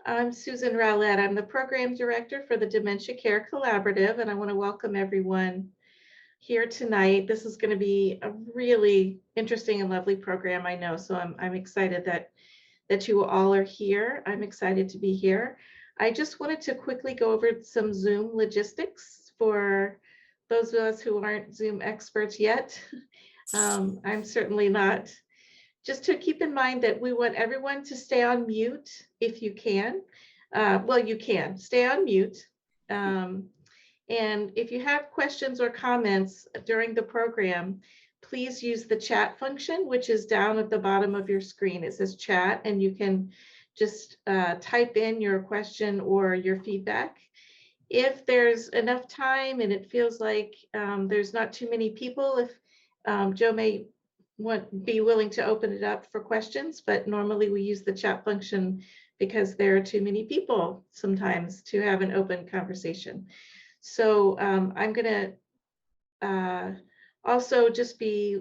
I'm Susan Rowlett. I'm the Program Director for the Dementia Care Collaborative, and I want to welcome everyone here tonight. This is going to be a really interesting and lovely program, I know, so I'm excited that you all are here. I'm excited to be here. I just wanted to quickly go over some Zoom logistics for those of us who aren't Zoom experts yet. I'm certainly not. Just to keep in mind that we want everyone to stay on mute if you can. Well, you can stay on mute. And if you have questions or comments during the program, please use the chat function, which is down at the bottom of your screen. It says chat, and you can just type in your question or your feedback. If there's enough time and it feels like there's not too many people, if Joe may be willing to open it up for questions, but normally we use the chat function because there are too many people sometimes to have an open conversation. So I'm going to also just be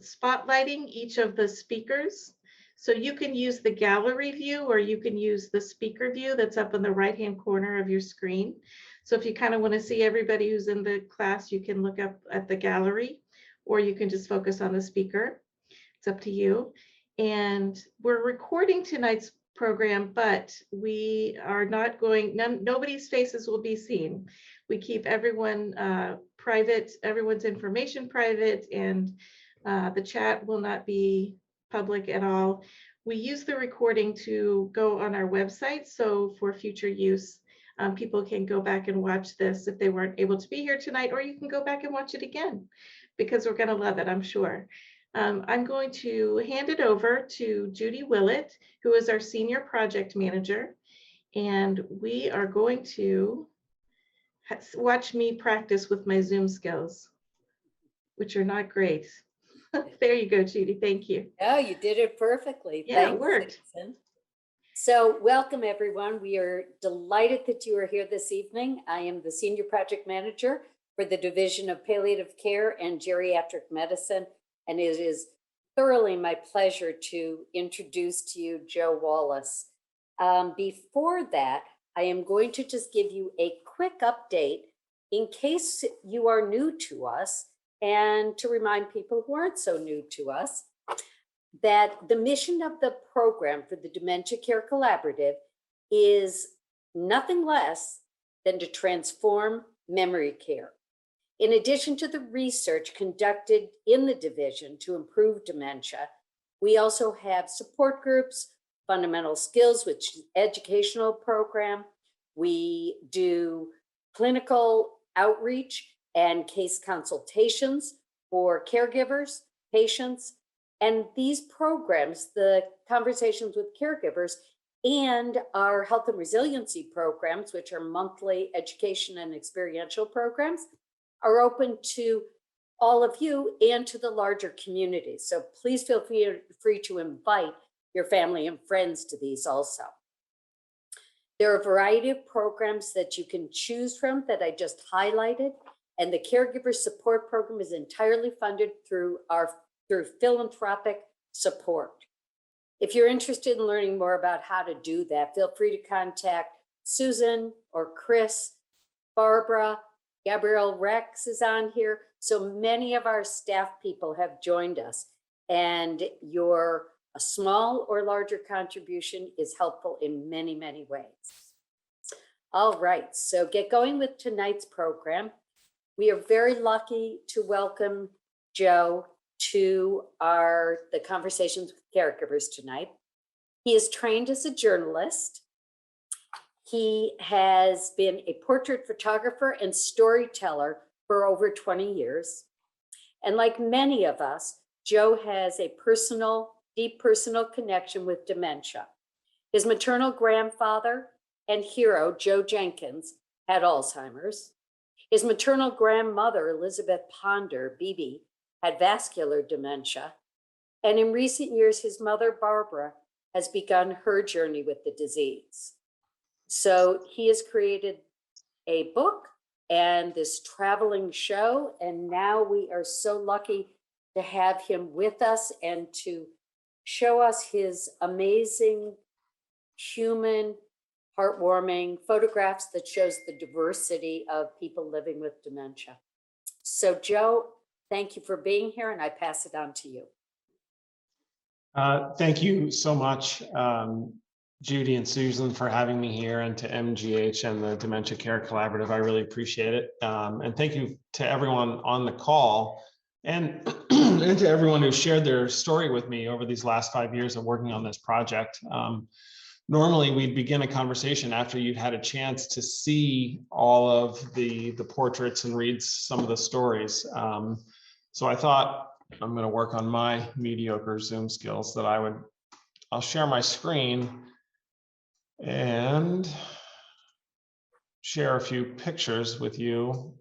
spotlighting each of the speakers. So you can use the gallery view or you can use the speaker view that's up in the right-hand corner of your screen. So if you kind of want to see everybody who's in the class, you can look up at the gallery, or you can just focus on the speaker. It's up to you. And we're recording tonight's program, but we are not going, nobody's faces will be seen. We keep everyone private, everyone's information private, and the chat will not be public at all. We use the recording to go on our website, so for future use, people can go back and watch this if they weren't able to be here tonight, or you can go back and watch it again, because we're gonna love it, I'm sure. I'm going to hand it over to Judy Willett, who is our Senior Project Manager, and we are going to watch me practice with my Zoom skills, which are not great. There you go, Judy, thank you. Oh, you did it perfectly. Yeah, Thanks, it worked. Susan. So welcome everyone. We are delighted that you are here this evening. I am the Senior Project Manager for the Division of Palliative Care and Geriatric Medicine, and it is thoroughly my pleasure to introduce to you Joe Wallace. Before that, I am going to just give you a quick update in case you are new to us, and to remind people who aren't so new to us that the mission of the program for the Dementia Care Collaborative is nothing less than to transform memory care. In addition to the research conducted in the division to improve dementia, we also have support groups, fundamental skills, which is an educational program. We do clinical outreach and case consultations for caregivers, patients, and these programs, the conversations with caregivers and our health and resiliency programs, which are monthly education and experiential programs, are open to all of you and to the larger community. So please feel free to invite your family and friends to these also. There are a variety of programs that you can choose from that I just highlighted, and the Caregiver Support Program is entirely funded through philanthropic support. If you're interested in learning more about how to do that, feel free to contact Susan or Chris, Barbara, Gabrielle Rex is on here. So many of our staff people have joined us, and a small or larger contribution is helpful in many, many ways. All right, so get going with tonight's program. We are very lucky to welcome Joe to the Conversations with Caregivers tonight. He is trained as a journalist. He has been a portrait photographer and storyteller for over 20 years. And like many of us, Joe has a deep personal connection with dementia. His maternal grandfather and hero, Joe Jenkins, had Alzheimer's. His maternal grandmother, Elizabeth Ponder, BB, had vascular dementia. And in recent years, his mother, Barbara, has begun her journey with the disease. So he has created a book and this traveling show. And now we are so lucky to have him with us and to show us his amazing human heartwarming photographs that shows the diversity of people living with dementia. So Joe, thank you for being here, and I pass it on to you. Thank you so much, Judy and Susan, for having me here, and to MGH and the Dementia Care Collaborative. I really appreciate it. And thank you to everyone on the call, and, and to everyone who shared their story with me over these last 5 years of working on this project. Normally, we'd begin a conversation after you'd had a chance to see all of the portraits and read some of the stories. So I thought, I'm going to work on my mediocre Zoom skills, that I'll share my screen and share a few pictures with you.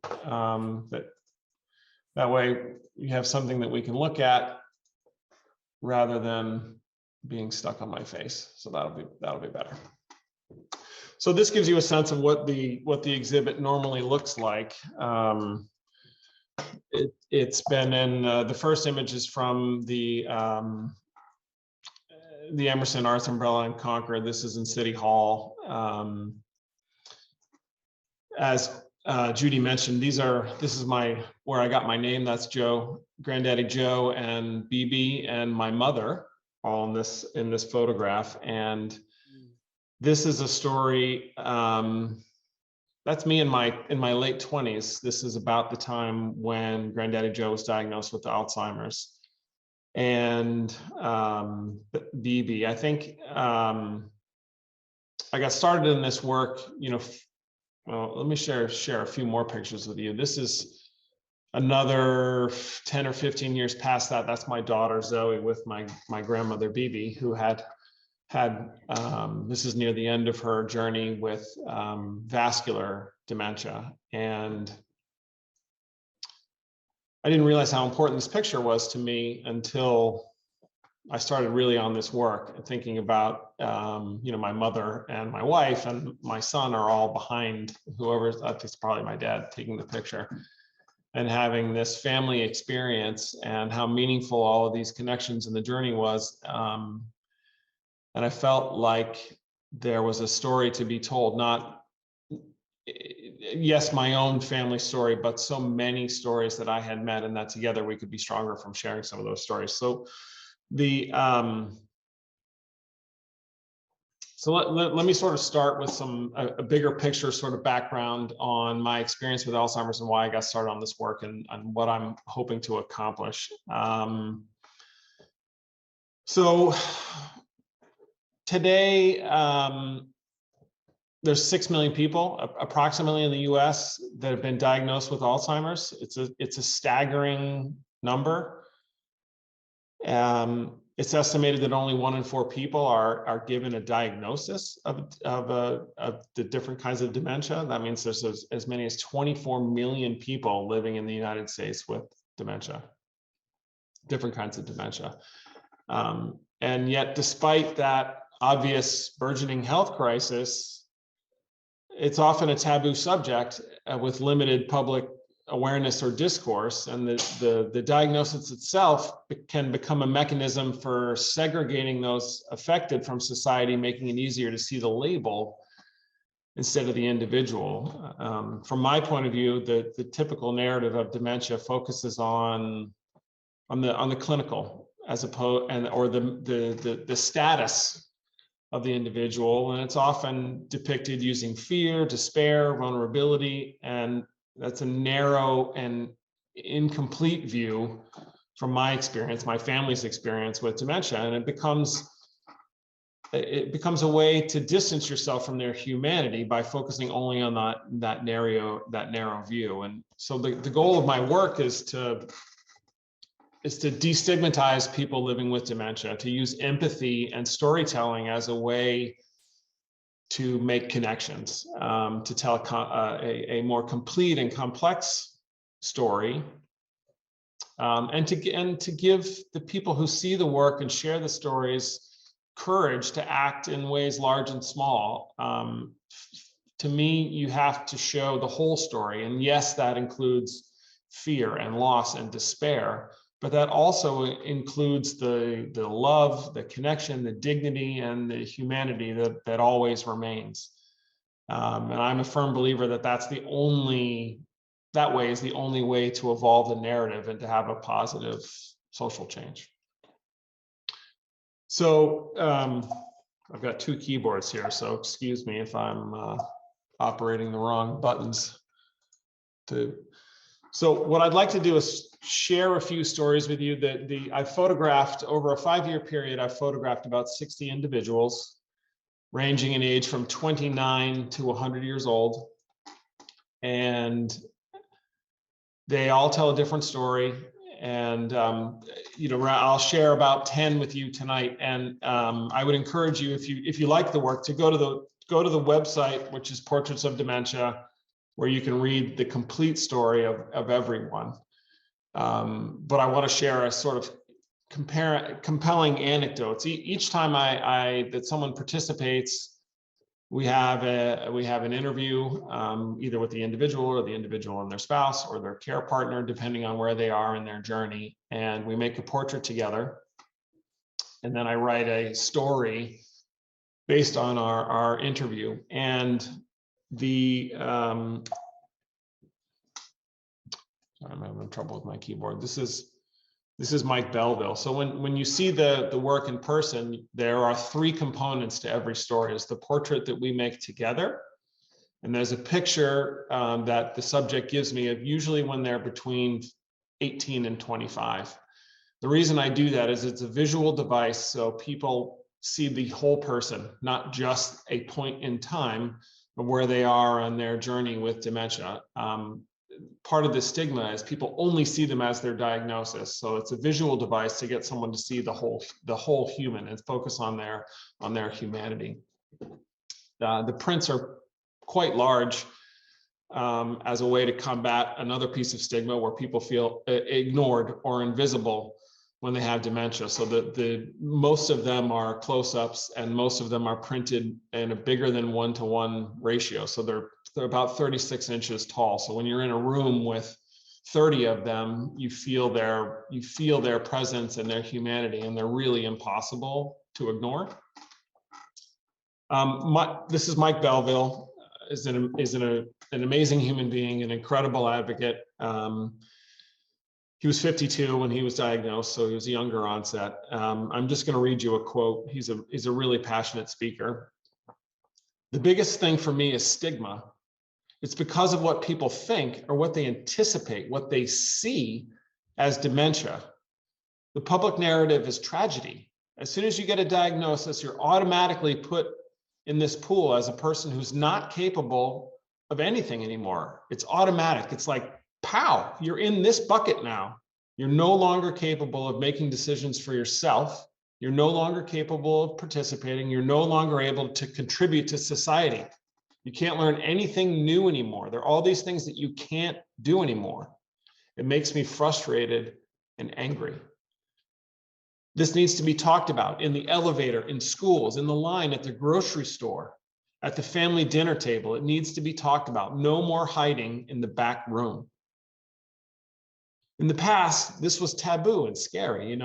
That way you have something that we can look at rather than being stuck on my face. So that'll be better. So this gives you a sense of what the exhibit normally looks like. It's been in the first image is from the Emerson Arts Umbrella in Concord. This is in City Hall. As Judy mentioned, this is where I got my name. That's Joe, Granddaddy Joe, and BB, and my mother, all in this photograph. And this is a story. That's me in my late 20s. This is about the time when Granddaddy Joe was diagnosed with Alzheimer's. And BB, I think I got started in this work, well, let me share a few more pictures with you. This is another 10 or 15 years past that. That's my daughter Zoe with my grandmother BB, who had this is near the end of her journey with vascular dementia. And I didn't realize how important this picture was to me until I started really on this work and thinking about, my mother and my wife and my son are all behind whoever's, I think it's probably my dad, taking the picture, and having this family experience and how meaningful all of these connections in the journey was. And I felt like there was a story to be told, not, yes, my own family story, but so many stories that I had met, and that together we could be stronger from sharing some of those stories. So let me sort of start with a bigger picture sort of background on my experience with Alzheimer's and why I got started on this work and what I'm hoping to accomplish. So today, there's 6 million people approximately in the US that have been diagnosed with Alzheimer's. It's a staggering number. It's estimated that only 1 in 4 people are given a diagnosis of the different kinds of dementia. That means there's as many as 24 million people living in the United States with dementia, different kinds of dementia. And yet, despite that obvious burgeoning health crisis, it's often a taboo subject with limited public awareness or discourse, and the diagnosis itself can become a mechanism for segregating those affected from society, making it easier to see the label instead of the individual. From my point of view, the typical narrative of dementia focuses on the clinical as opposed or the status of the individual, and it's often depicted using fear, despair, vulnerability, and that's a narrow and incomplete view from my experience, my family's experience with dementia, and it becomes a way to distance yourself from their humanity by focusing only on that narrow view. And so the goal of my work is to destigmatize people living with dementia, to use empathy and storytelling as a way to make connections, to tell a more complete and complex story, and to give the people who see the work and share the stories courage to act in ways large and small. To me, you have to show the whole story, and yes, that includes fear and loss and despair, but that also includes the love, the connection, the dignity, and the humanity that always remains. And I'm a firm believer that that way is the only way to evolve the narrative and to have a positive social change. So I've got two keyboards here, so excuse me if I'm operating the wrong buttons. So what I'd like to do is share a few stories with you that I've photographed over a 5-year period. I've photographed about 60 individuals ranging in age from 29 to 100 years old. And they all tell a different story. And, I'll share about 10 with you tonight. And I would encourage you, if you like the work, to go to the website, which is Portraits of Dementia, where you can read the complete story of everyone. But I want to share a sort of compelling anecdotes. Each time that someone participates, we have an interview, either with the individual or the individual and their spouse or their care partner, depending on where they are in their journey. And we make a portrait together. And then I write a story based on our interview. And sorry, I'm having trouble with my keyboard. This is Mike Belleville. So when you see the work in person, there are 3 components to every story. It's the portrait that we make together. And there's a picture that the subject gives me of usually when they're between 18 and 25. The reason I do that is it's a visual device, so people see the whole person, not just a point in time of where they are on their journey with dementia. Part of the stigma is people only see them as their diagnosis. So it's a visual device to get someone to see the whole human and focus on their humanity. The prints are quite large as a way to combat another piece of stigma where people feel ignored or invisible when they have dementia. So most of them are close-ups, and most of them are printed in a bigger than 1-to-1 ratio. So they're about 36 inches tall. So when you're in a room with 30 of them, you feel their presence and their humanity, and they're really impossible to ignore. This is Mike Belleville. Is an amazing human being, an incredible advocate. He was 52 when he was diagnosed, so he was a younger onset. I'm just going to read you a quote. He's a really passionate speaker. The biggest thing for me is stigma. It's because of what people think or what they anticipate, what they see as dementia. The public narrative is tragedy. As soon as you get a diagnosis, you're automatically put in this pool as a person who's not capable of anything anymore. It's automatic. It's like, pow, you're in this bucket now. You're no longer capable of making decisions for yourself. You're no longer capable of participating. You're no longer able to contribute to society. You can't learn anything new anymore. There are all these things that you can't do anymore. It makes me frustrated and angry. This needs to be talked about in the elevator, in schools, in the line at the grocery store, at the family dinner table. It needs to be talked about. No more hiding in the back room. In the past, this was taboo and scary,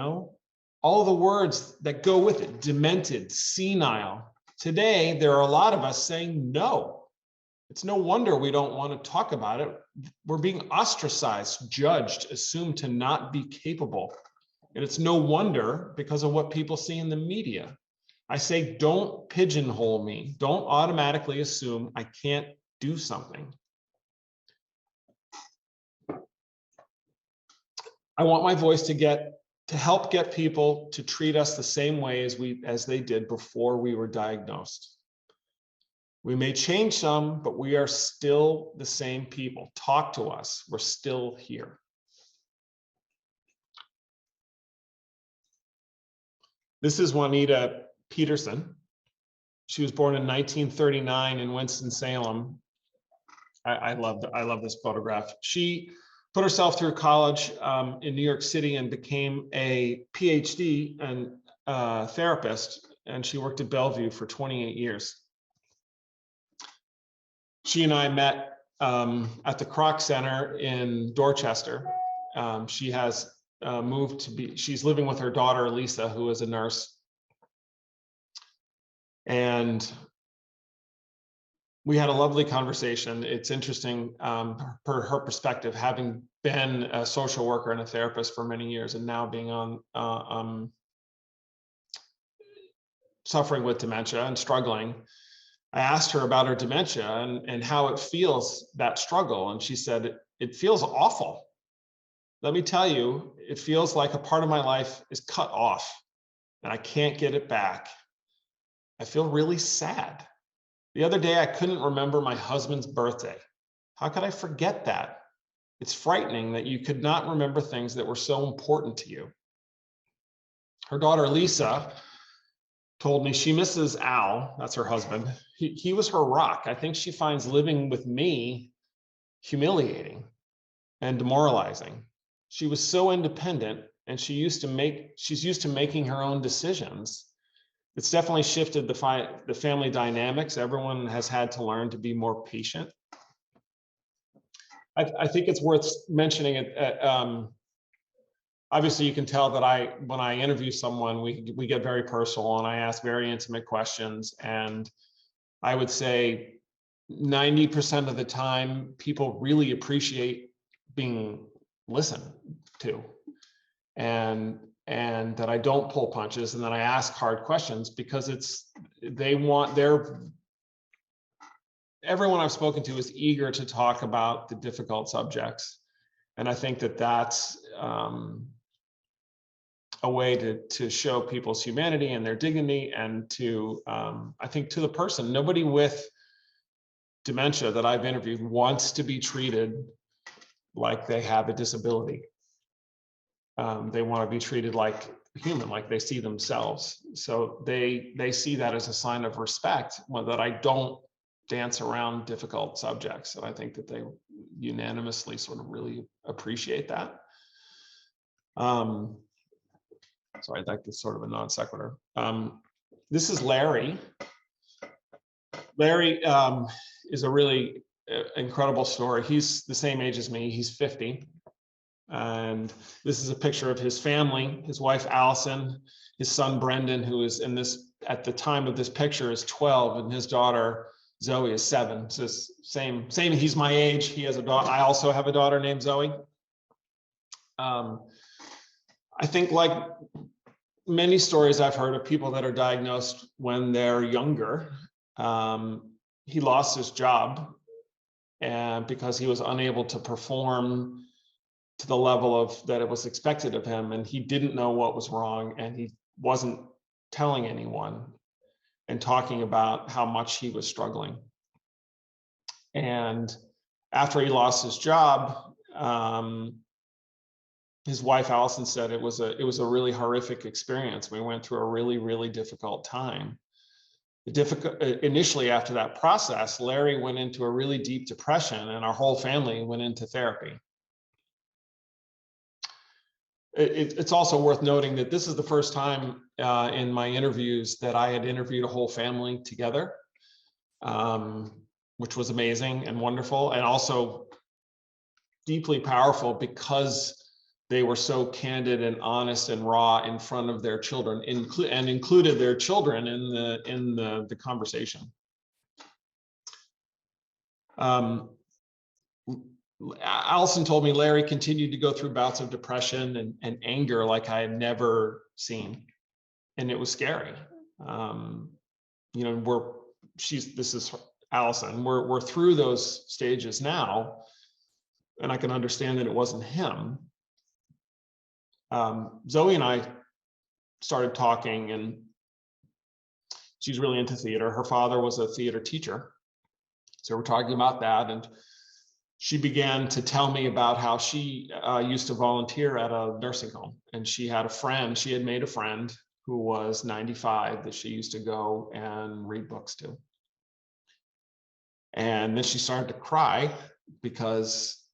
all the words that go with it, demented, senile. Today, there are a lot of us saying no. It's no wonder we don't want to talk about it. We're being ostracized, judged, assumed to not be capable. And it's no wonder because of what people see in the media. I say, don't pigeonhole me. Don't automatically assume I can't do something. I want my voice to help get people to treat us the same way as they did before we were diagnosed. We may change some, but we are still the same people. Talk to us. We're still here. This is Juanita Peterson. She was born in 1939 in Winston-Salem. I love this photograph. She put herself through college in New York City and became a PhD and therapist, and she worked at Belleville for 28 years. She and I met at the Kroc Center in Dorchester. She has she's living with her daughter, Lisa, who is a nurse. And we had a lovely conversation. It's interesting, her perspective, having been a social worker and a therapist for many years, and now being on suffering with dementia and struggling. I asked her about her dementia and how it feels, that struggle. And she said, it feels awful. Let me tell you, it feels like a part of my life is cut off and I can't get it back. I feel really sad. The other day, I couldn't remember my husband's birthday. How could I forget that? It's frightening that you could not remember things that were so important to you. Her daughter, Lisa, told me she misses Al, that's her husband. He was her rock. I think she finds living with me humiliating and demoralizing. She was so independent and she's used to making her own decisions. It's definitely shifted the family dynamics. Everyone has had to learn to be more patient. I think it's worth mentioning it. Obviously, you can tell that when I interview someone, we get very personal and I ask very intimate questions. And I would say 90% of the time, people really appreciate being listened to, and that I don't pull punches and that I ask hard questions, because everyone I've spoken to is eager to talk about the difficult subjects. And I think that that's a way to show people's humanity and their dignity, and to, I think, to the person. Nobody with dementia that I've interviewed wants to be treated like they have a disability. They want to be treated like human, like they see themselves. So they see that as a sign of respect, that I don't dance around difficult subjects. And I think that they unanimously sort of really appreciate that. Sorry, that is sort of a non sequitur. This is Larry. Larry is a really incredible story. He's the same age as me. He's 50. And this is a picture of his family, his wife, Allison, his son, Brendan, who is at the time of this picture is 12, and his daughter, Zoe, is 7. So same, he's my age. He has a daughter. I also have a daughter named Zoe. I think, like many stories I've heard of people that are diagnosed when they're younger, he lost his job and because he was unable to perform to the level that it was expected of him, and he didn't know what was wrong, and he wasn't telling anyone and talking about how much he was struggling. And after he lost his job, his wife Allison said it was a really horrific experience. We went through a really, really difficult time. Initially, after that process, Larry went into a really deep depression, and our whole family went into therapy. It's also worth noting that this is the first time in my interviews that I had interviewed a whole family together, which was amazing and wonderful, and also deeply powerful because they were so candid and honest and raw in front of their children, and included their children in the conversation. Allison told me Larry continued to go through bouts of depression and anger like I had never seen, and it was scary. This is Allison. We're through those stages now, and I can understand that it wasn't him. Zoe and I started talking, and she's really into theater. Her father was a theater teacher, so we're talking about that, and she began to tell me about how she used to volunteer at a nursing home, and she had made a friend who was 95 that she used to go and read books to. And then she started to cry because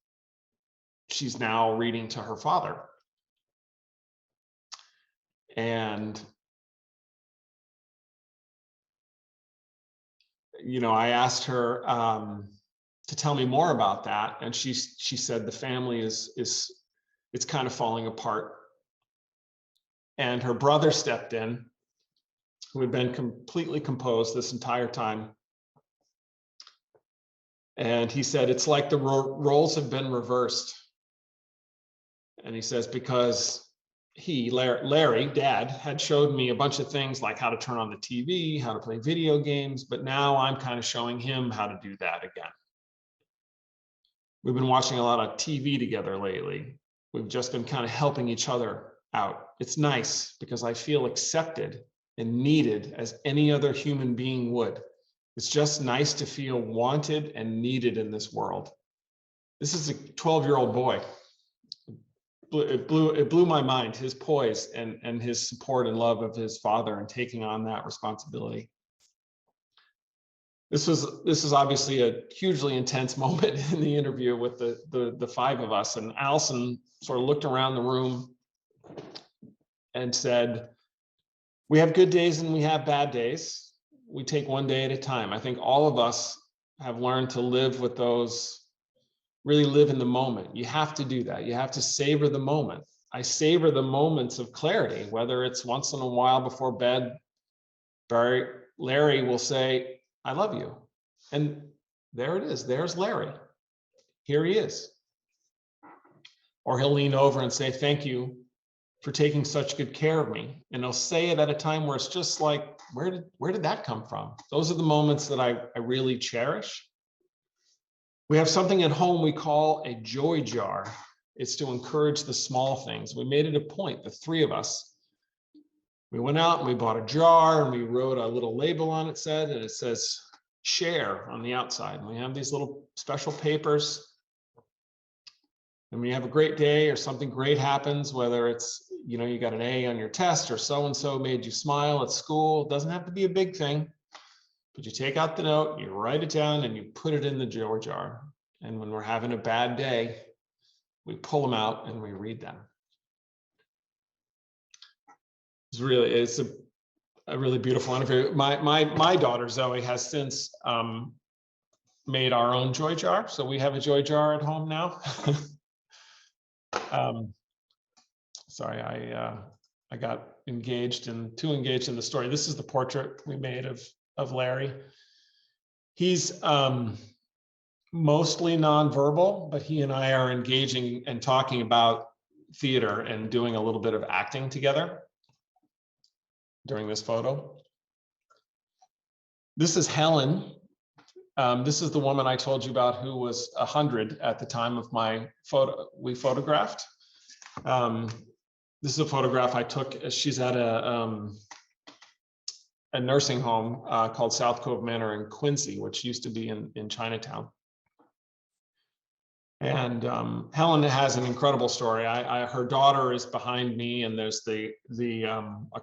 she's now reading to her father. And, I asked her to tell me more about that. And she said the family it's kind of falling apart. And her brother stepped in, who had been completely composed this entire time. And he said, it's like the roles have been reversed. And he says, because Larry, dad, had showed me a bunch of things like how to turn on the TV, how to play video games, but now I'm kind of showing him how to do that again. We've been watching a lot of TV together lately. We've just been kind of helping each other out. It's nice because I feel accepted and needed as any other human being would. It's just nice to feel wanted and needed in this world. This is a 12-year-old boy. It blew my mind, his poise and his support and love of his father and taking on that responsibility. This is obviously a hugely intense moment in the interview with the five of us, and Allison sort of looked around the room and said, we have good days and we have bad days. We take one day at a time. I think all of us have learned to live with those, really live in the moment. You have to do that. You have to savor the moment. I savor the moments of clarity, whether it's once in a while before bed, Larry will say, I love you. And there it is. There's Larry. Here he is. Or he'll lean over and say, thank you for taking such good care of me. And he'll say it at a time where it's just like, where did that come from? Those are the moments that I really cherish. We have something at home we call a joy jar. It's to encourage the small things. We made it a point, the three of us. We went out and we bought a jar and we wrote a little label on it, and it says share on the outside. And we have these little special papers. And when you have a great day or something great happens, whether it's, you got an A on your test or so-and-so made you smile at school, it doesn't have to be a big thing, but you take out the note, you write it down and you put it in the joy jar. And when we're having a bad day, we pull them out and we read them. It's a really beautiful interview. My daughter Zoe has since made our own joy jar. So we have a joy jar at home now. Sorry, I got too engaged in the story. This is the portrait we made of Larry. He's mostly nonverbal, but he and I are engaging and talking about theater and doing a little bit of acting together during this photo. This is Helen. This is the woman I told you about who was 100 at the time of my photo. We photographed. This is a photograph I took. She's at a nursing home called South Cove Manor in Quincy, which used to be in Chinatown. And Helen has an incredible story. Her daughter is behind me, and there's a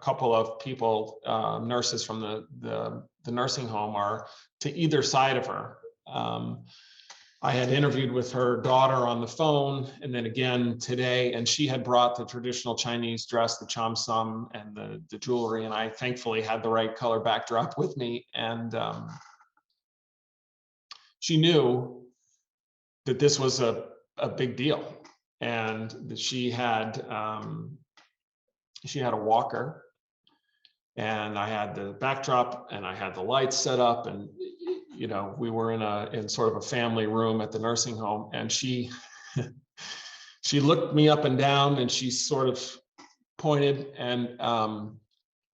couple of people, nurses from the nursing home are to either side of her. I had interviewed with her daughter on the phone, and then again today, and she had brought the traditional Chinese dress, the cham sum, and the jewelry, and I thankfully had the right color backdrop with me. And she knew that this was a big deal, and that she had a walker, and I had the backdrop and I had the lights set up, and we were in sort of a family room at the nursing home, and she looked me up and down, and she sort of pointed, and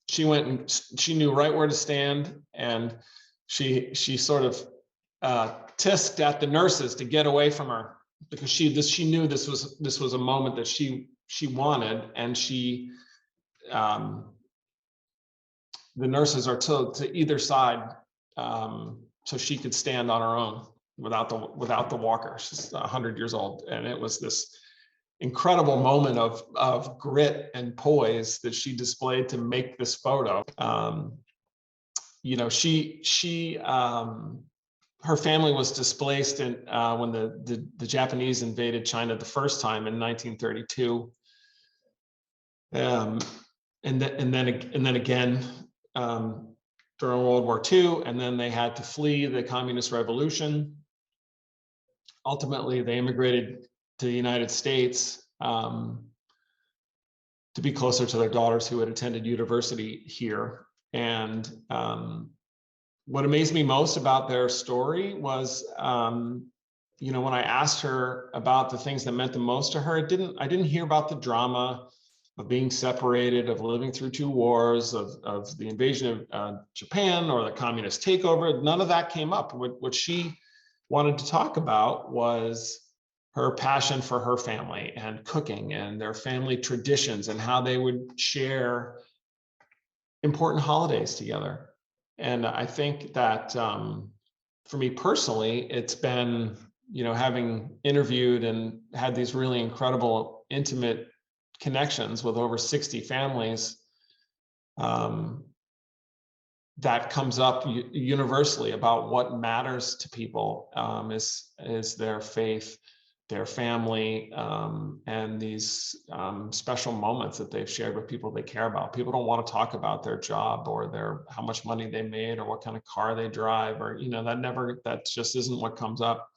she went and she knew right where to stand, and she sort of tisked at the nurses to get away from her, because she knew this was a moment that she wanted, and the nurses are to either side, so she could stand on her own without the walker. She's 100 years old, and it was this incredible moment of grit and poise that she displayed to make this photo. Her family was displaced when the Japanese invaded China the first time in 1932, and then again during World War II, and then they had to flee the Communist Revolution. Ultimately, they immigrated to the United States to be closer to their daughters who had attended university here. And what amazed me most about their story was, you know, when I asked her about the things that meant the most to her, I didn't hear about the drama of being separated, of living through 2 wars, of the invasion of Japan or the communist takeover. None of that came up. What she wanted to talk about was her passion for her family and cooking and their family traditions and how they would share important holidays together. And I think that for me personally, it's been, you know, having interviewed and had these really incredible, intimate connections with over 60 families, that comes up universally about what matters to people, is their faith, their family, and these special moments that they've shared with people they care about. People don't want to talk about their job or how much money they made or what kind of car they drive, or, you know, that just isn't what comes up.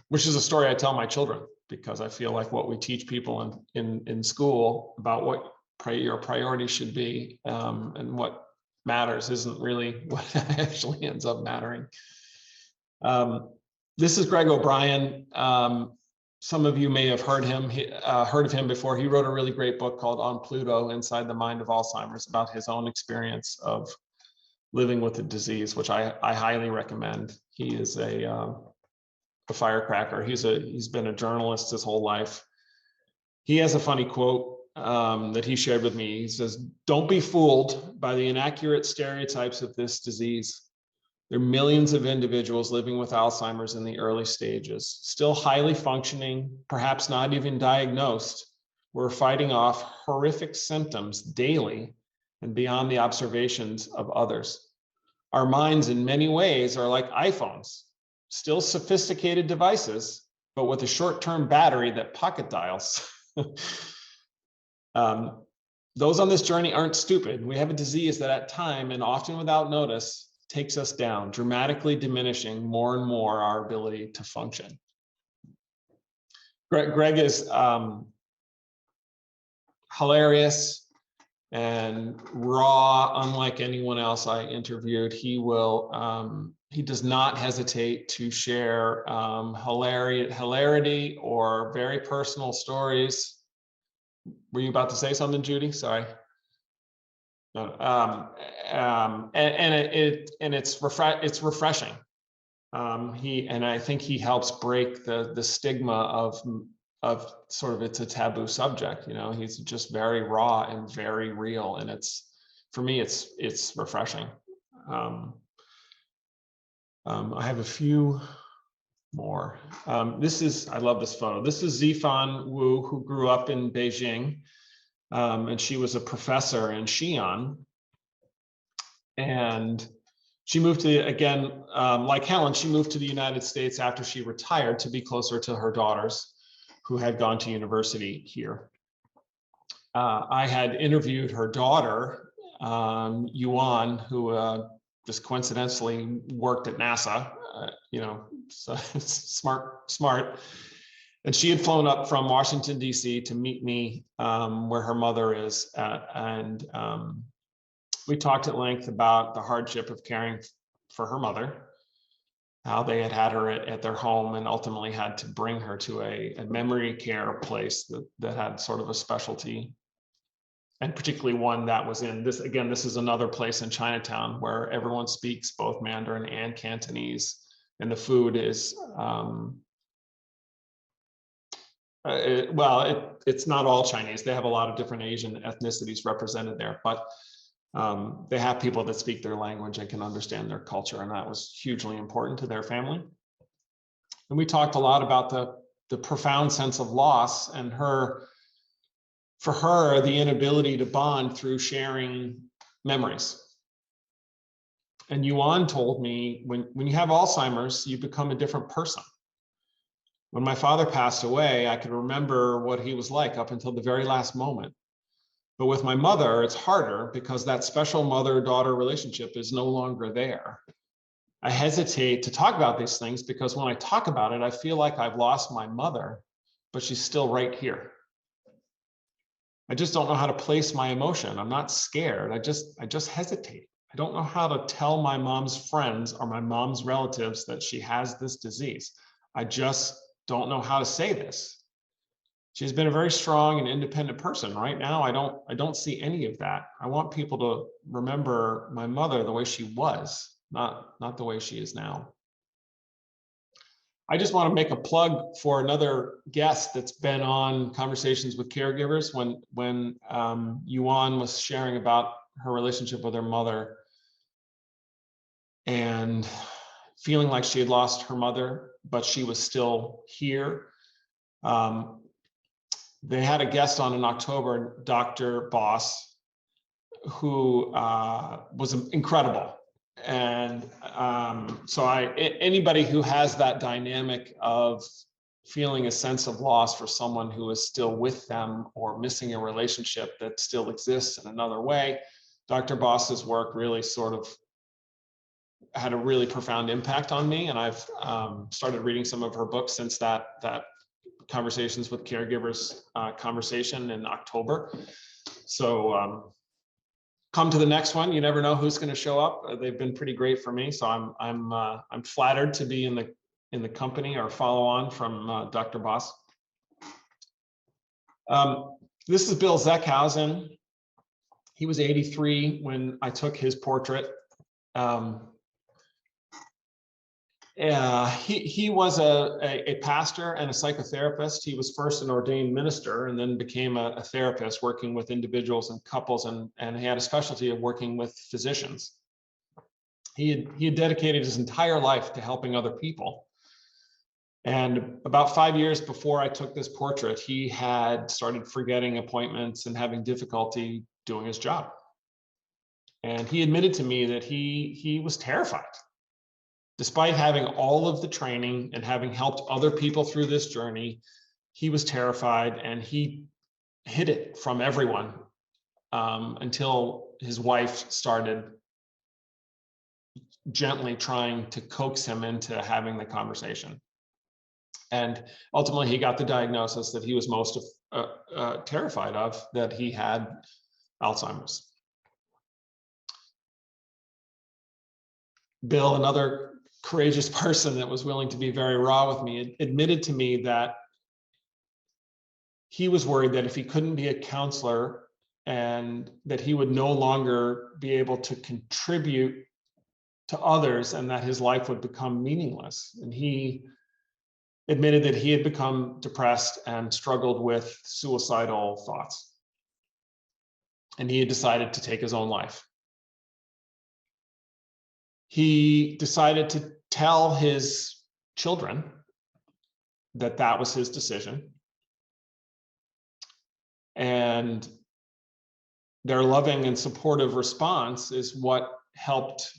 Which is a story I tell my children, because I feel like what we teach people in school about what your priorities should be, and what matters isn't really what actually ends up mattering. This is Greg O'Brien. Some of you may have heard of him before. He wrote a really great book called On Pluto, Inside the Mind of Alzheimer's, about his own experience of living with the disease, which I highly recommend. He is a firecracker. He's been a journalist his whole life. He has a funny quote that he shared with me. He says, "Don't be fooled by the inaccurate stereotypes of this disease. There are millions of individuals living with Alzheimer's in the early stages, still highly functioning, perhaps not even diagnosed. We're fighting off horrific symptoms daily and beyond the observations of others. Our minds in many ways are like iPhones, still sophisticated devices, but with a short-term battery that pocket dials." Those on this journey aren't stupid. We have a disease that at time, and often without notice, takes us down, dramatically diminishing more and more our ability to function. Greg is hilarious and raw, unlike anyone else I interviewed. He does not hesitate to share hilarity or very personal stories. Were you about to say something, Judy? Sorry. No. It's refreshing. I think he helps break the stigma of sort of it's a taboo subject. You know, he's just very raw and very real, and for me it's refreshing. I have a few more. I love this photo. This is Zifan Wu, who grew up in Beijing, and she was a professor in Xi'an. And she moved to, again, like Helen, she moved to the United States after she retired to be closer to her daughters who had gone to university here. I had interviewed her daughter, Yuan, who just coincidentally worked at NASA, you know, so smart. And she had flown up from Washington, D.C. to meet me where her mother is. And we talked at length about the hardship of caring for her mother, how they had her at their home and ultimately had to bring her to a memory care place that had sort of a specialty, and particularly one that was in this. Again, this is another place in Chinatown where everyone speaks both Mandarin and Cantonese, and the food is it's not all Chinese. They have a lot of different Asian ethnicities represented there, but they have people that speak their language and can understand their culture, and that was hugely important to their family. And we talked a lot about the profound sense of loss and for her, the inability to bond through sharing memories. And Yuan told me, when you have Alzheimer's, you become a different person. When my father passed away, I could remember what he was like up until the very last moment. But with my mother, it's harder because that special mother-daughter relationship is no longer there. I hesitate to talk about these things because when I talk about it, I feel like I've lost my mother, but she's still right here. I just don't know how to place my emotion. I'm not scared. I just hesitate. I don't know how to tell my mom's friends or my mom's relatives that she has this disease. I just don't know how to say this. She's been a very strong and independent person. Right now, I don't see any of that. I want people to remember my mother the way she was, not the way she is now. I just want to make a plug for another guest that's been on Conversations with Caregivers. When Yuan was sharing about her relationship with her mother and feeling like she had lost her mother, but she was still here. They had a guest on in October, Dr. Boss, who was incredible. And so anybody who has that dynamic of feeling a sense of loss for someone who is still with them or missing a relationship that still exists in another way, Dr. Boss's work really sort of had a really profound impact on me. And I've started reading some of her books since that Conversations with Caregivers conversation in October. So come to the next one. You never know who's going to show up. They've been pretty great for me, so I'm flattered to be in the company or follow on from Dr. Boss. This is Bill Zekhausen. He was 83 when I took his portrait. He was a pastor and a psychotherapist. He was first an ordained minister and then became a therapist working with individuals and couples, and he had a specialty of working with physicians. He had dedicated his entire life to helping other people. And about 5 years before I took this portrait, he had started forgetting appointments and having difficulty doing his job. And he admitted to me that he was terrified. Despite having all of the training and having helped other people through this journey, he was terrified and he hid it from everyone until his wife started gently trying to coax him into having the conversation. And ultimately, he got the diagnosis that he was most terrified of, that he had Alzheimer's. Bill, another courageous person that was willing to be very raw with me, admitted to me that he was worried that if he couldn't be a counselor and that he would no longer be able to contribute to others and that his life would become meaningless. And he admitted that he had become depressed and struggled with suicidal thoughts. And he had decided to take his own life. He decided to tell his children that that was his decision. And their loving and supportive response is what helped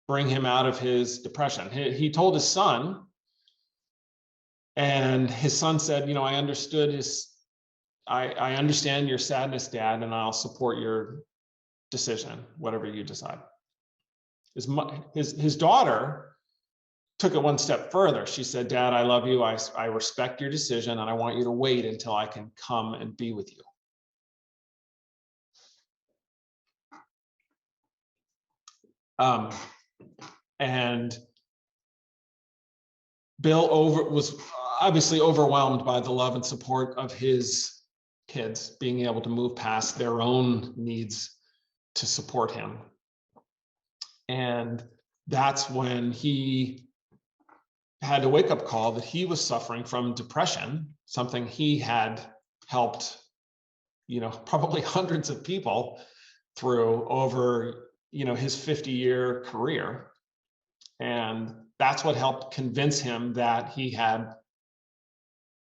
bring him out of his depression. He told his son, and his son said, you know, I understand your sadness, Dad, and I'll support your decision, whatever you decide. His daughter took it one step further. She said, Dad, I love you. I respect your decision, and I want you to wait until I can come and be with you. And Bill was obviously overwhelmed by the love and support of his kids, being able to move past their own needs to support him. And that's when he had a wake-up call that he was suffering from depression, something he had helped, you know, probably hundreds of people through over, you know, his 50-year career. And that's what helped convince him that he had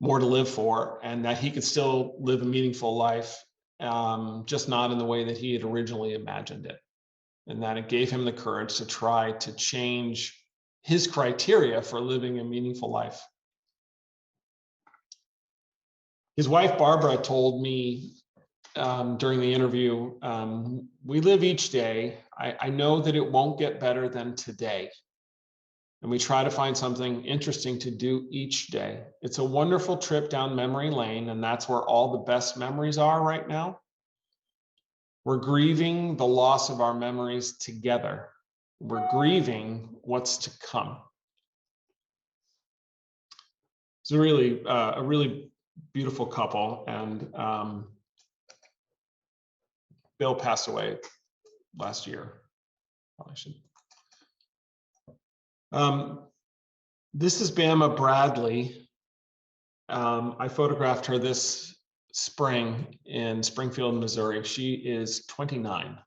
more to live for and that he could still live a meaningful life, just not in the way that he had originally imagined it. And that it gave him the courage to try to change his criteria for living a meaningful life. His wife, Barbara, told me during the interview, we live each day. I know that it won't get better than today. And we try to find something interesting to do each day. It's a wonderful trip down memory lane, and that's where all the best memories are right now. We're grieving the loss of our memories together. We're grieving what's to come. It's a really beautiful couple, and Bill passed away last year. Probably should. This is Bama Bradley. I photographed her this spring in Springfield, Missouri. She is 29.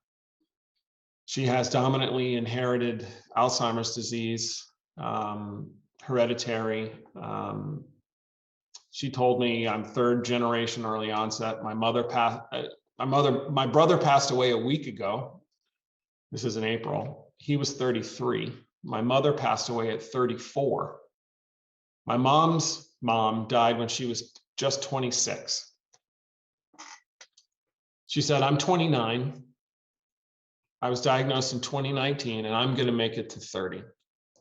She has dominantly inherited Alzheimer's disease, hereditary. She told me I'm third generation early onset. My brother passed away a week ago. This is in April. He was 33. My mother passed away at 34. My mom's mom died when she was just 26. She said, I'm 29. I was diagnosed in 2019, and I'm going to make it to 30.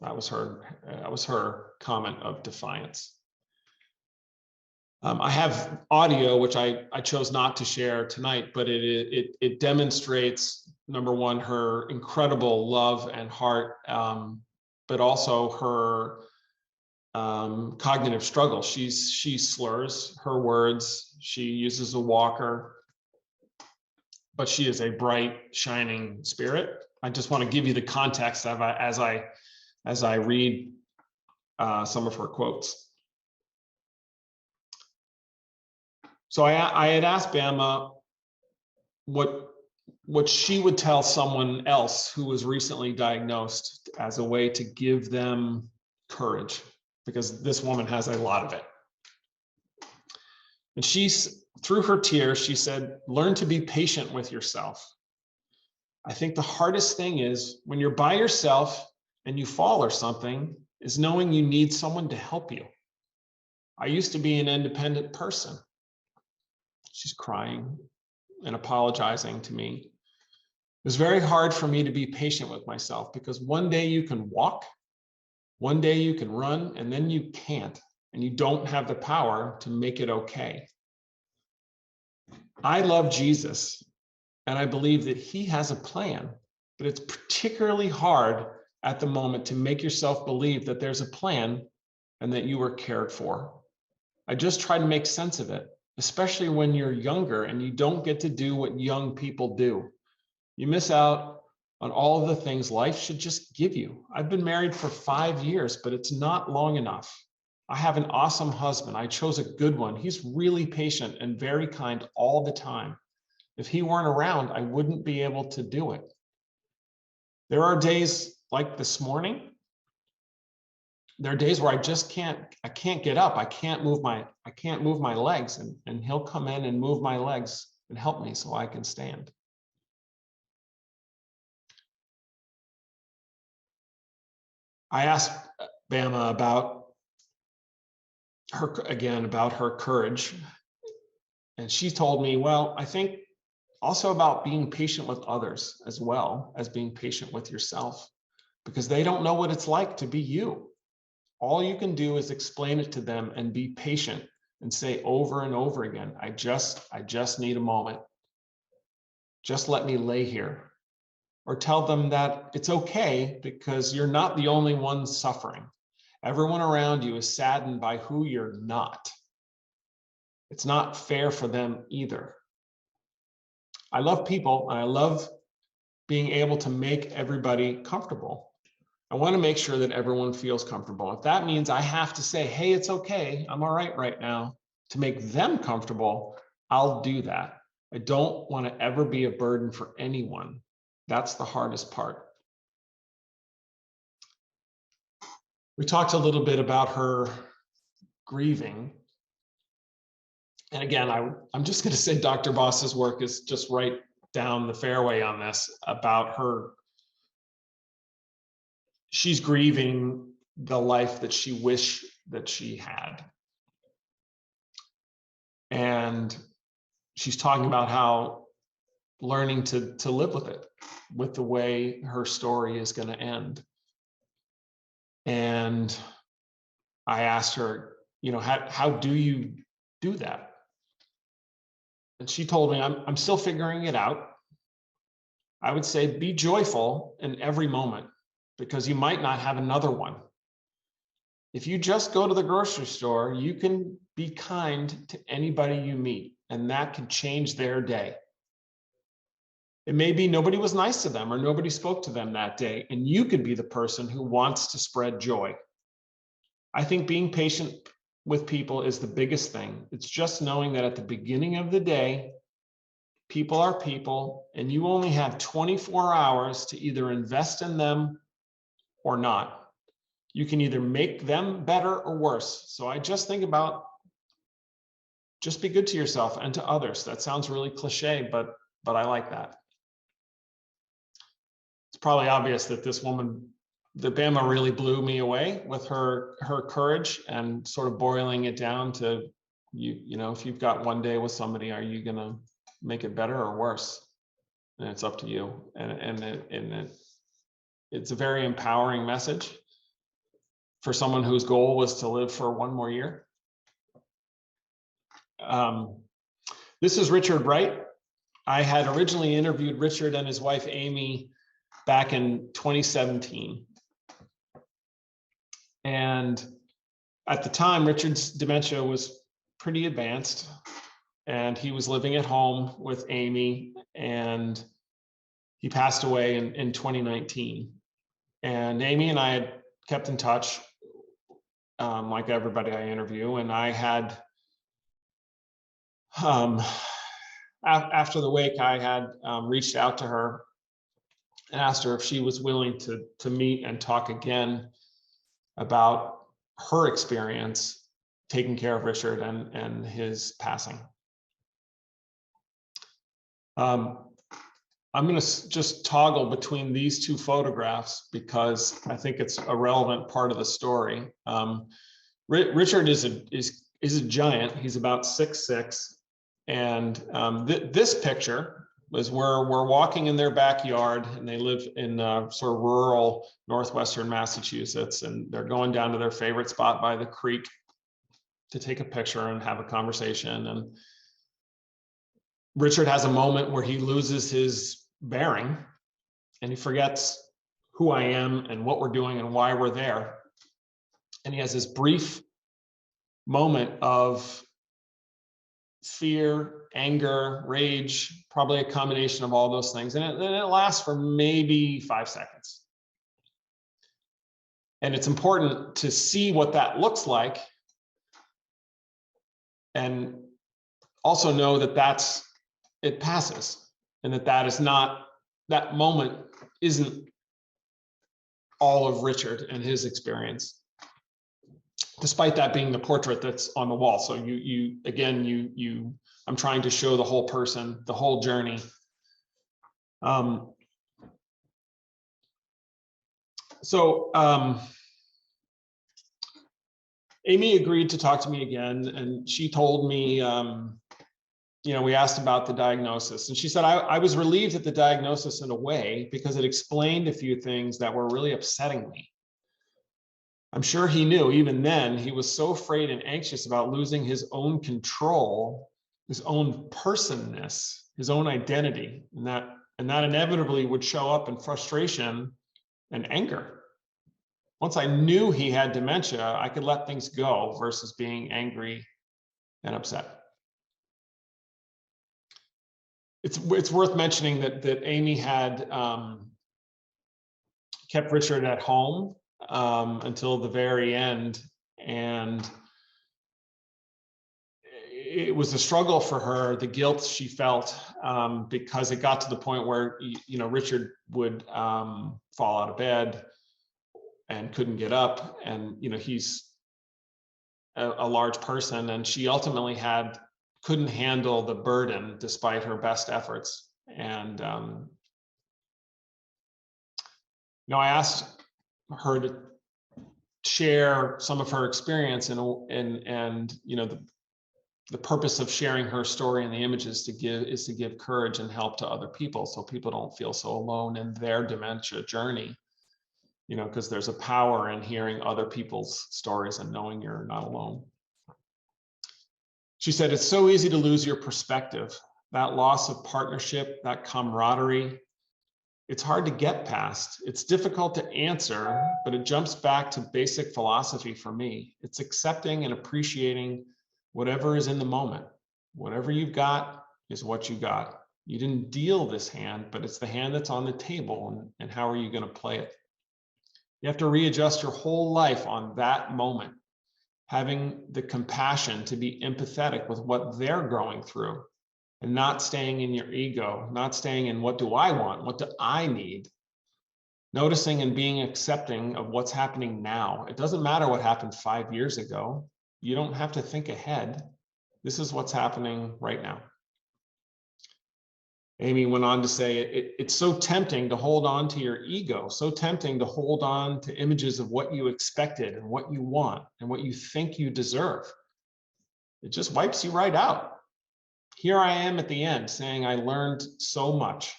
That was her comment of defiance. I have audio, which I chose not to share tonight, but it demonstrates, number one, her incredible love and heart, but also her cognitive struggle. She slurs her words. She uses a walker, but she is a bright, shining spirit. I just want to give you the context of as I read some of her quotes. So I had asked Bama what she would tell someone else who was recently diagnosed as a way to give them courage, because this woman has a lot of it. And through her tears, she said, learn to be patient with yourself. I think the hardest thing is when you're by yourself and you fall or something, is knowing you need someone to help you. I used to be an independent person. She's crying and apologizing to me. It was very hard for me to be patient with myself, because one day you can walk, one day you can run, and then you can't, and you don't have the power to make it okay. I love Jesus, and I believe that he has a plan, but it's particularly hard at the moment to make yourself believe that there's a plan and that you are cared for. I just try to make sense of it, especially when you're younger and you don't get to do what young people do. You miss out on all of the things life should just give you. I've been married for 5 years, but it's not long enough. I have an awesome husband. I chose a good one. He's really patient and very kind all the time. If he weren't around, I wouldn't be able to do it. There are days like this morning. There are days where I can't get up. I can't move my legs, and he'll come in and move my legs and help me so I can stand. I asked Bama about her courage. And she told me, well, I think also about being patient with others as well as being patient with yourself, because they don't know what it's like to be you. All you can do is explain it to them and be patient and say over and over again, I just need a moment. Just let me lay here. Or tell them that it's okay because you're not the only one suffering. Everyone around you is saddened by who you're not. It's not fair for them either. I love people, and I love being able to make everybody comfortable. I want to make sure that everyone feels comfortable. If that means I have to say, hey, it's okay, I'm all right now, to make them comfortable, I'll do that. I don't want to ever be a burden for anyone. That's the hardest part. We talked a little bit about her grieving. And again, I'm just going to say Dr. Boss's work is just right down the fairway on this about her. She's grieving the life that she wished that she had. And she's talking about how learning to live with it, with the way her story is going to end. And I asked her, how do you do that? And she told me, I'm still figuring it out. I would say be joyful in every moment because you might not have another one. If you just go to the grocery store, you can be kind to anybody you meet, and that can change their day. It may be nobody was nice to them or nobody spoke to them that day, and you could be the person who wants to spread joy. I think being patient with people is the biggest thing. It's just knowing that at the beginning of the day, people are people, and you only have 24 hours to either invest in them or not. You can either make them better or worse. So I just think about just be good to yourself and to others. That sounds really cliche, but I like that. It's probably obvious that this woman, the Bama, really blew me away with her courage and sort of boiling it down to you know, if you've got one day with somebody, are you going to make it better or worse? And it's up to you. And it's a very empowering message for someone whose goal was to live for one more year. This is Richard Wright. I had originally interviewed Richard and his wife, Amy, back in 2017. And at the time, Richard's dementia was pretty advanced, and he was living at home with Amy, and he passed away in 2019. And Amy and I had kept in touch, like everybody I interview, and I had, after the wake, I had reached out to her and asked her if she was willing to meet and talk again about her experience taking care of Richard and his passing. I'm going to just toggle between these two photographs because I think it's a relevant part of the story. Richard is a giant. He's about 6'6", and this picture was where we're walking in their backyard, and they live in sort of rural northwestern Massachusetts, and they're going down to their favorite spot by the creek to take a picture and have a conversation. And Richard has a moment where he loses his bearing and he forgets who I am and what we're doing and why we're there. And he has this brief moment of fear, anger, rage, probably a combination of all those things. And it lasts for maybe 5 seconds. And it's important to see what that looks like and also know that it passes, and that is not, that moment isn't all of Richard and his experience, despite that being the portrait that's on the wall. So I'm trying to show the whole person, the whole journey. Amy agreed to talk to me again, and she told me, we asked about the diagnosis, and she said, I was relieved at the diagnosis in a way because it explained a few things that were really upsetting me. I'm sure he knew even then he was so afraid and anxious about losing his own control, his own personness, his own identity, and that inevitably would show up in frustration and anger. Once I knew he had dementia, I could let things go versus being angry and upset. It's worth mentioning that Amy had kept Richard at home until the very end, and it was a struggle for her, the guilt she felt, because it got to the point where Richard would fall out of bed and couldn't get up, and he's a large person, and she ultimately couldn't handle the burden despite her best efforts. And I asked her to share some of her experience, and the purpose of sharing her story and the images is to give courage and help to other people, so people don't feel so alone in their dementia journey. Because there's a power in hearing other people's stories and knowing you're not alone. She said, it's so easy to lose your perspective, that loss of partnership, that camaraderie, It's hard to get past. It's difficult to answer, but it jumps back to basic philosophy for me. It's accepting and appreciating whatever is in the moment. Whatever you've got is what you got. You didn't deal this hand, but it's the hand that's on the table, and how are you going to play it? You have to readjust your whole life on that moment, having the compassion to be empathetic with what they're going through, and not staying in your ego, not staying in what do I want, what do I need, noticing and being accepting of what's happening now. It doesn't matter what happened 5 years ago. You don't have to think ahead. This is what's happening right now. Amy went on to say, it's so tempting to hold on to your ego, so tempting to hold on to images of what you expected and what you want and what you think you deserve. It just wipes you right out. Here I am at the end saying I learned so much.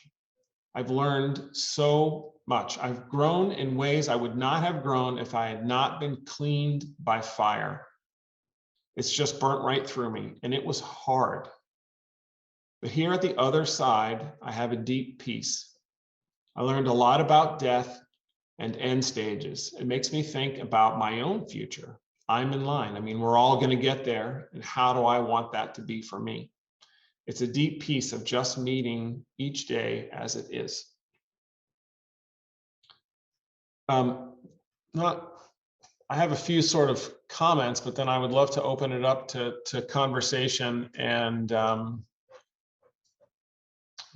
I've learned so much. I've grown in ways I would not have grown if I had not been cleaned by fire. It's just burnt right through me, and it was hard. But here at the other side, I have a deep peace. I learned a lot about death and end stages. It makes me think about my own future. I'm in line. I mean, we're all going to get there. And how do I want that to be for me? It's a deep piece of just meeting each day as it is. I have a few sort of comments, but then I would love to open it up to conversation and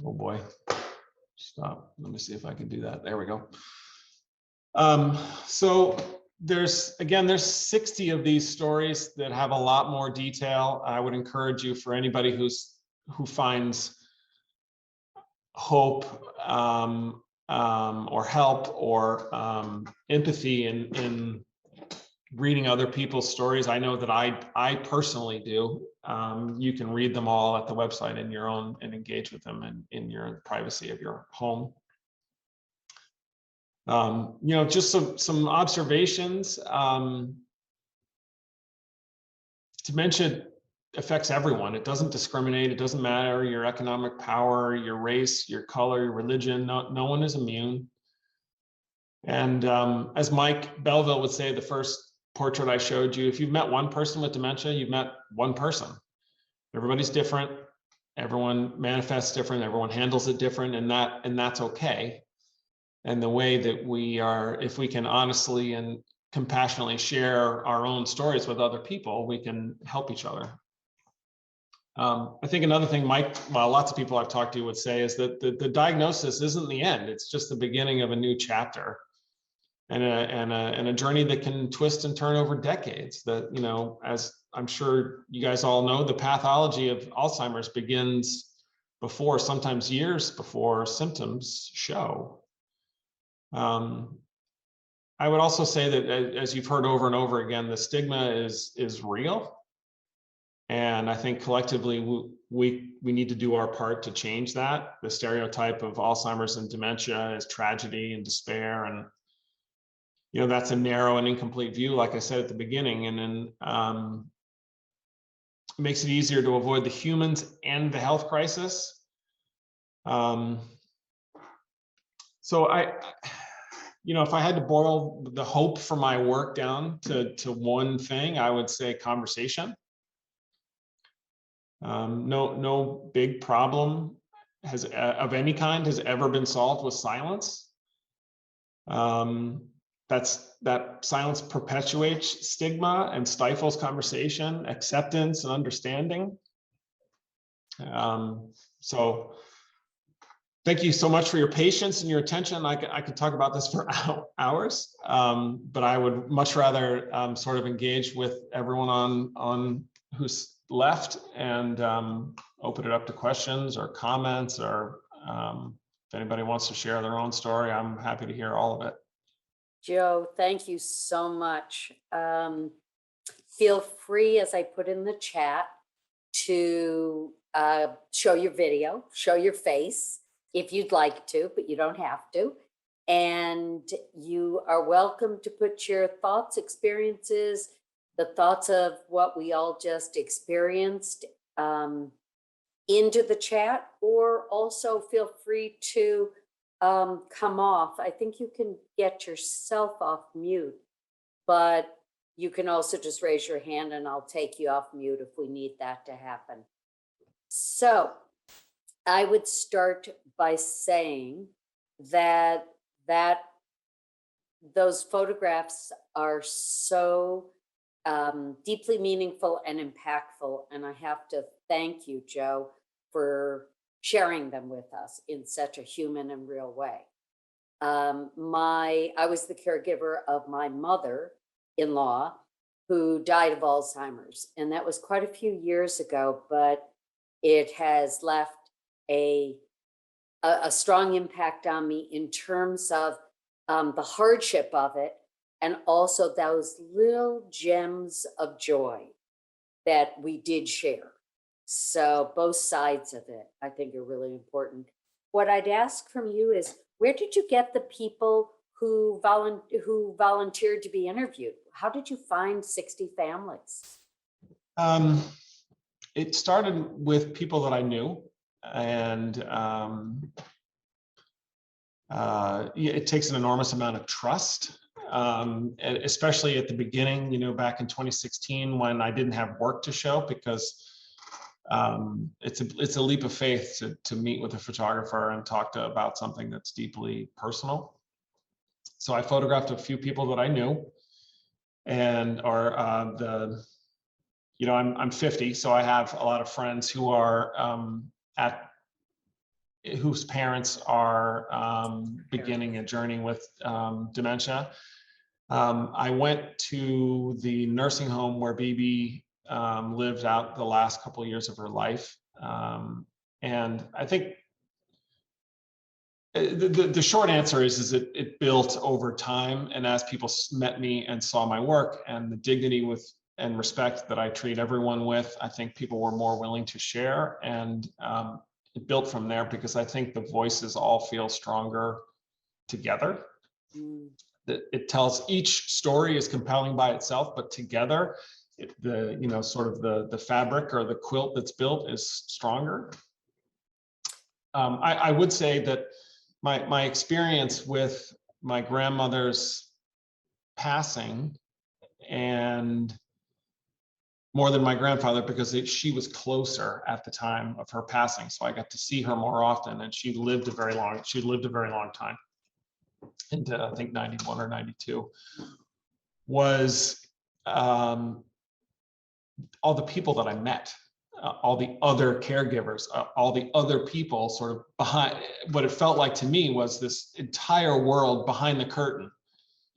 oh boy, stop. Let me see if I can do that. There we go. So there's 60 of these stories that have a lot more detail. I would encourage you, for anybody who finds hope or help or empathy in reading other people's stories. I know that I personally do. You can read them all at the website in your own and engage with them in your privacy of your home. Just some observations. Dementia affects everyone. It doesn't discriminate. It doesn't matter your economic power, your race, your color, your religion. No one is immune. And as Mike Belleville would say, the first portrait I showed you, if you've met one person with dementia, you've met one person. Everybody's different. Everyone manifests different. Everyone handles it different, and that's okay. And the way that we are, if we can honestly and compassionately share our own stories with other people, we can help each other. I think another thing lots of people I've talked to would say is that the diagnosis isn't the end. It's just the beginning of a new chapter and a journey that can twist and turn over decades. That, as I'm sure you guys all know, the pathology of Alzheimer's begins before, sometimes years before symptoms show. I would also say that, as you've heard over and over again, the stigma is real. And I think collectively we need to do our part to change that. The stereotype of Alzheimer's and dementia is tragedy and despair. And, that's a narrow and incomplete view, like I said at the beginning. And then it makes it easier to avoid the humans and the health crisis. So if I had to boil the hope for my work down to one thing, I would say conversation. No big problem of any kind has ever been solved with silence. That silence perpetuates stigma and stifles conversation, acceptance, and understanding. So thank you so much for your patience and your attention. I could talk about this for hours, but I would much rather sort of engage with everyone on who's left and open it up to questions or comments, or if anybody wants to share their own story, I'm happy to hear all of it. Joe, thank you so much. Feel free, as I put in the chat, to show your video, show your face if you'd like to, but you don't have to. And you are welcome to put your thoughts, experiences, the thoughts of what we all just experienced into the chat, or also feel free to come off. I think you can get yourself off mute, but you can also just raise your hand and I'll take you off mute if we need that to happen. So I would start by saying that those photographs are so deeply meaningful and impactful. And I have to thank you, Joe, for sharing them with us in such a human and real way. I was the caregiver of my mother-in-law who died of Alzheimer's. And that was quite a few years ago, but it has left a strong impact on me in terms of the hardship of it, and also those little gems of joy that we did share. So both sides of it, I think, are really important. What I'd ask from you is, where did you get the people who volunteered to be interviewed? How did you find 60 families? It started with people that I knew, and it takes an enormous amount of trust, especially at the beginning, back in 2016 when I didn't have work to show, because it's a leap of faith to meet with a photographer and talk about something that's deeply personal. So I photographed a few people that I knew, and I'm 50, so I have a lot of friends who are whose parents are beginning a journey with dementia. I went to the nursing home where Bibi lived out the last couple of years of her life. And I think the short answer is it built over time. And as people met me and saw my work and the dignity and respect that I treat everyone with, I think people were more willing to share. And it built from there, because I think the voices all feel stronger together. It tells, each story is compelling by itself, but together, the fabric or the quilt that's built is stronger. I would say that my experience with my grandmother's passing, and more than my grandfather, because she was closer at the time of her passing, so I got to see her more often, and she lived a very long time, into I think 91 or 92, was all the people that I met, all the other caregivers, all the other people sort of behind. What it felt like to me was this entire world behind the curtain.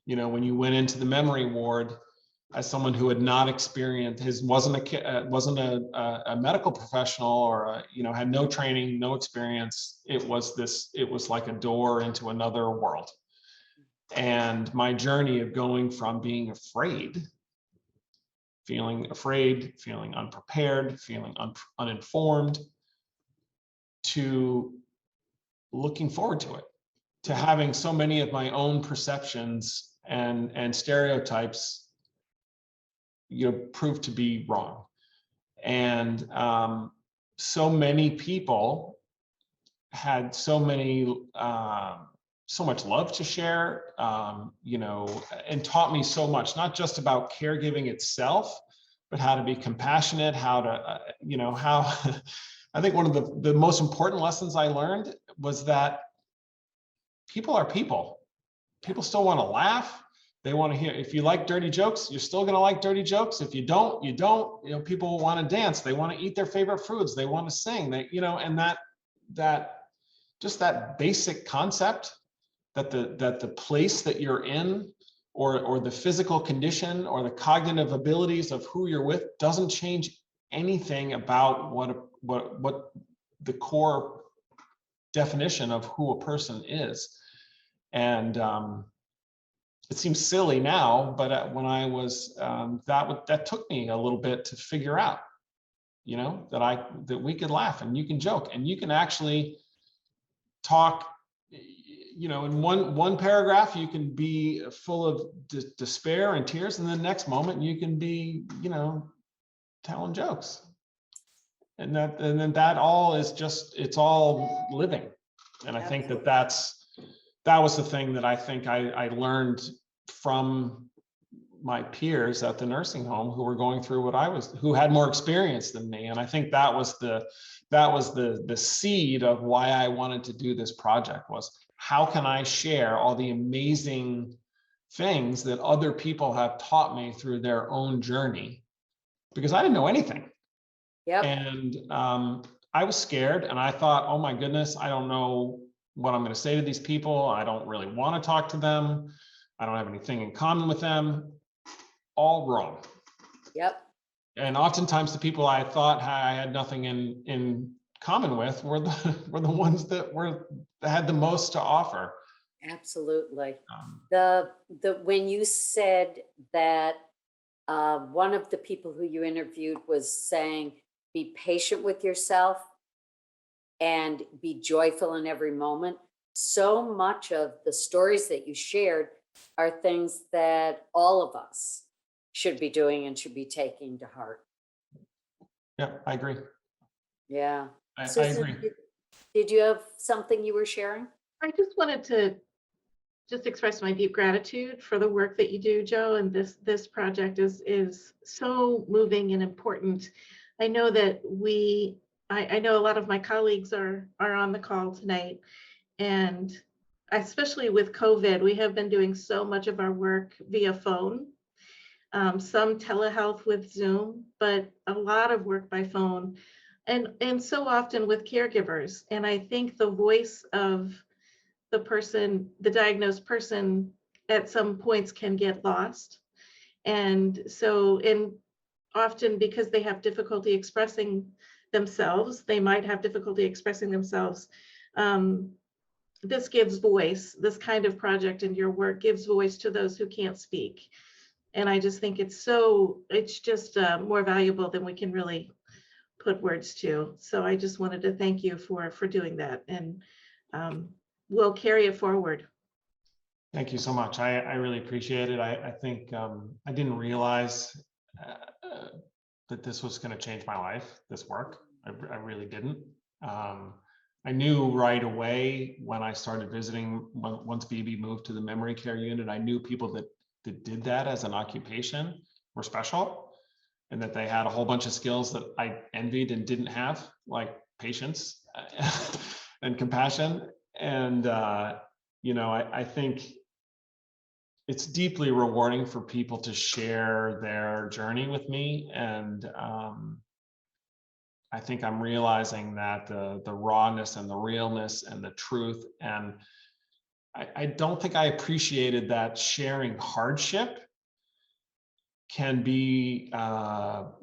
When you went into the memory ward, as someone who had not experienced, wasn't a medical professional, or had no training, no experience, it was like a door into another world. And my journey of going from being feeling afraid, feeling unprepared, feeling uninformed, to looking forward to it, to having so many of my own perceptions and stereotypes proved to be wrong. And so many people had so much love to share, and taught me so much, not just about caregiving itself, but how to be compassionate, how to, I think one of the most important lessons I learned was that people are people. People still want to laugh. They want to hear, if you like dirty jokes, you're still going to like dirty jokes. If you don't, you don't. People want to dance. They want to eat their favorite foods. They want to sing. And that just that basic concept that the place that you're in, or the physical condition or the cognitive abilities of who you're with, doesn't change anything about what the core definition of who a person is. And it seems silly now, but when I was, that took me a little bit to figure out, that we could laugh and you can joke and you can actually talk. In one paragraph, you can be full of despair and tears, and the next moment you can be, telling jokes. And then that all is just, it's all living. And I think that's that was the thing that I think I learned from my peers at the nursing home who were going through what I was, who had more experience than me. And I think that was the seed of why I wanted to do this project, was how can I share all the amazing things that other people have taught me through their own journey, because I didn't know anything. Yep. And I was scared, and I thought, oh my goodness, I don't know what I'm going to say to these people. I don't really want to talk to them. I don't have anything in common with them. All wrong. Yep. And oftentimes the people I thought I had nothing in common with were the ones that had the most to offer. Absolutely. When you said that one of the people who you interviewed was saying, be patient with yourself and be joyful in every moment. So much of the stories that you shared are things that all of us should be doing and should be taking to heart. Yeah, I agree. Yeah. I Susan, agree. did you have something you were sharing? I just wanted to just express my deep gratitude for the work that you do, Joe. And this project is so moving and important. I know that I know a lot of my colleagues are on the call tonight, and especially with COVID, we have been doing so much of our work via phone, some telehealth with Zoom, but a lot of work by phone, and so often with caregivers. And I think the voice of the person, the diagnosed person, at some points can get lost. And so, often because they have difficulty expressing themselves, they might have difficulty expressing themselves. This gives voice, this kind of project and your work gives voice to those who can't speak. And I just think it's just more valuable than we can really put words to. So I just wanted to thank you for doing that, and we'll carry it forward. Thank you so much. I really appreciate it. I think I didn't realize that this was going to change my life, this work. I really didn't. I knew right away when I started visiting, once BB moved to the memory care unit, I knew people that did that as an occupation were special, and that they had a whole bunch of skills that I envied and didn't have, like patience and compassion. And, I think it's deeply rewarding for people to share their journey with me. And I think I'm realizing that the rawness and the realness and the truth, and I don't think I appreciated that sharing hardship can be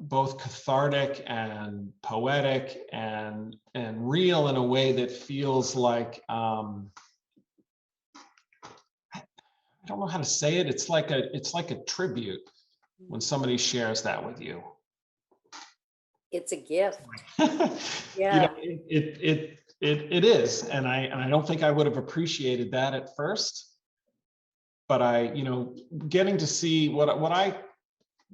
both cathartic and poetic and real in a way that feels like, I don't know how to say it. It's like a tribute when somebody shares that with you. It's a gift. Yeah. It is, and I don't think I would have appreciated that at first, but getting to see what I